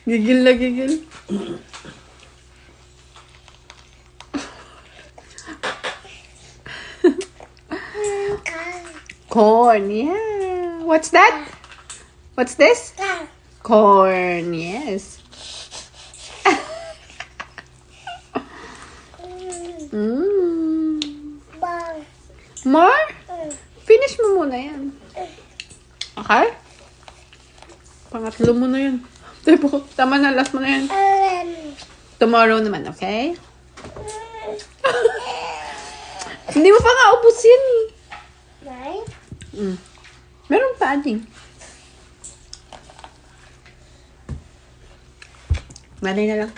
Gigil na gigil. Corn, yeah. What's that? What's this? Corn, yes. More? Finish mo muna yan. Okay? Pangatlo mo na yan. Tama na, last mo na yan. Tomorrow naman, okay? Hindi mo pa nga ubos yan eh. Meron pa, ading. Malay na lang.